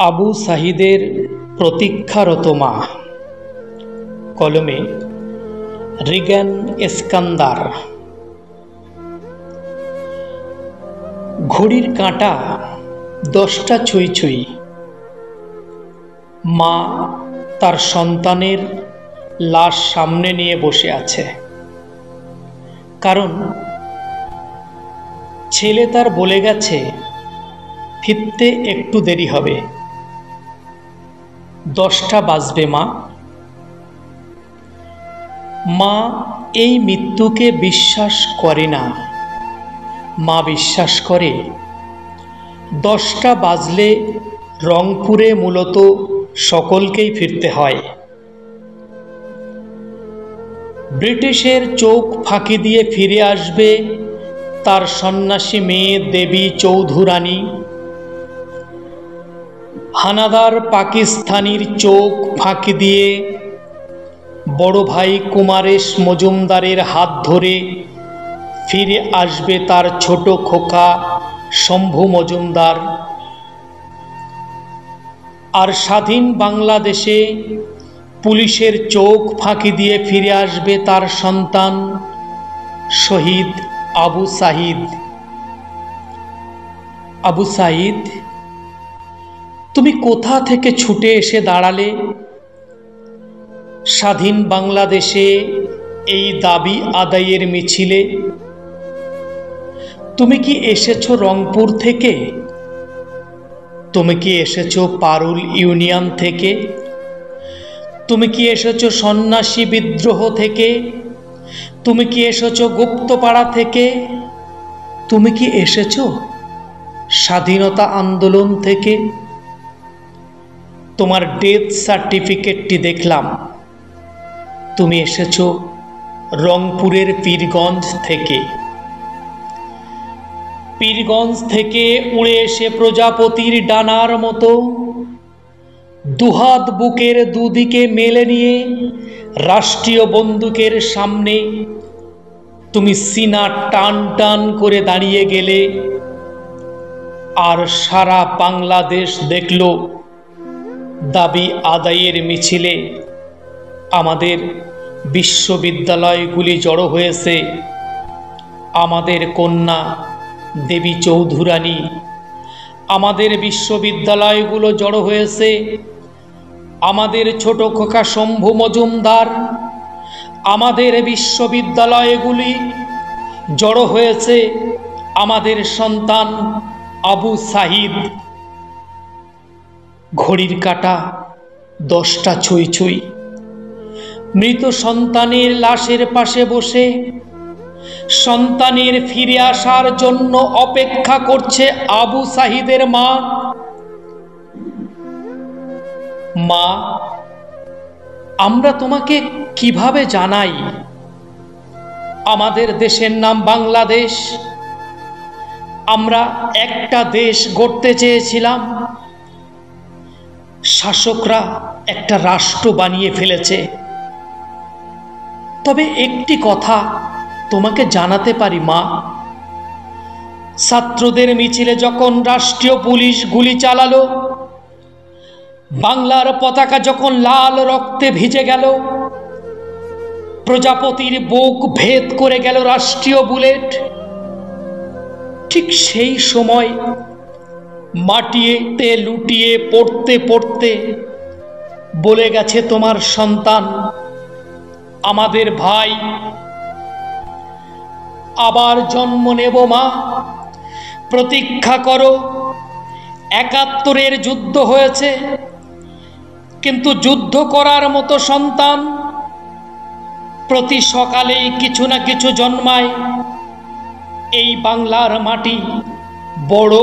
আবু সাঈদের প্রতীক্ষারত মা। কলমে রিগান এসকান্দার। ঘড়ির কাঁটা 10টা ছুঁই ছুঁই। মা তার সন্তানের লাশ সামনে নিয়ে বসে আছে, কারণ ছেলে তার বলে গেছে ফিরতে একটু দেরি হবে। 10টা বাজবে মা। মা এই মৃত্যুকে বিশ্বাস করে না। মা বিশ্বাস করে 10টা বাজলে রংপুরে মূলত সকলকেই ফিরতে হয়। ব্রিটিশের চোখ ফাঁকি দিয়ে ফিরে আসবে তার সন্ন্যাসী মেয়ে দেবী চৌধুরানী। হানাদার পাকিস্তানির চোখ ফাঁকি দিয়ে বড় ভাই কুমারেশ মজুমদারের হাত ধরে ফিরে আসবে তার ছোট খোকা শম্ভু মজুমদার। আর স্বাধীন বাংলাদেশে পুলিশের চোখ ফাঁকি দিয়ে ফিরে আসবে তার সন্তান শহীদ আবু সাঈদ। আবু সাঈদ, তুমি কোথা থেকে ছুটে এসে দাঁড়ালে স্বাধীন বাংলাদেশে এই দাবি আদায়ের মিছিলে? তুমি কি এসেছো রংপুর থেকে? তুমি কি এসেছো পারুল ইউনিয়ন থেকে? তুমি কি এসেছো সন্ন্যাসী বিদ্রোহ থেকে? তুমি কি এসেছো গুপ্তপাড়া থেকে? তুমি কি এসেছো স্বাধীনতা আন্দোলন থেকে? তোমার ডেথ সার্টিফিকেটটি দেখলাম। তুমি এসেছো রংপুরের পীরগঞ্জ থেকে। পীরগঞ্জ থেকে উড়ে এসে প্রজাপতির ডানার মতো দুহাত বুকের দুদিকে মেলে নিয়ে রাষ্ট্রীয় বন্দুকের সামনে তুমি সিনা টান টান করে দাঁড়িয়ে গেলে। আর সারা বাংলাদেশ দেখল দাবি আদায়ের মিছিলে আমাদের বিশ্ববিদ্যালয়গুলি জড়ো হয়েছে। আমাদের কন্যা দেবী চৌধুরানী, আমাদের বিশ্ববিদ্যালয়গুলো জড়ো হয়েছে। আমাদের ছোট খোকা শম্ভু মজুমদার, আমাদের বিশ্ববিদ্যালয়গুলি জড়ো হয়েছে আমাদের সন্তান আবু সাঈদ। ঘড়ির কাঁটা 10টা ছুঁই ছুঁই। মৃত সন্তানের লাশের পাশে বসে সন্তানের ফিরে আসার জন্য অপেক্ষা করছে আবু সাঈদের মা। মা, আমরা তোমাকে কিভাবে জানাই আমাদের দেশের নাম বাংলাদেশ? আমরা একটা দেশ গড়তে চেয়েছিলাম, শাসকরা একটা রাষ্ট্র বানিয়ে ফেলেছে। তবে একটি কথা তোমাকে জানাতে পারি মা, ছাত্রদের মিছিলে যখন রাষ্ট্রীয় পুলিশ গুলি চালালো, বাংলার পতাকা যখন লাল রক্তে ভিজে গেল, প্রজাপতির বুক ভেদ করে গেল রাষ্ট্রীয় বুলেট, ঠিক সেই সময় মাটিতে লুটিয়ে পড়তে পড়তে বলে গেছে তোমার সন্তান, আমাদের ভাই আবার জন্ম নেব মা, প্রতীক্ষা করো। 71-এর যুদ্ধ হয়েছে, কিন্তু যুদ্ধ করার মতো সন্তান প্রতি সকালেই কিছু না কিছু জন্মায়। এই বাংলার মাটি বড়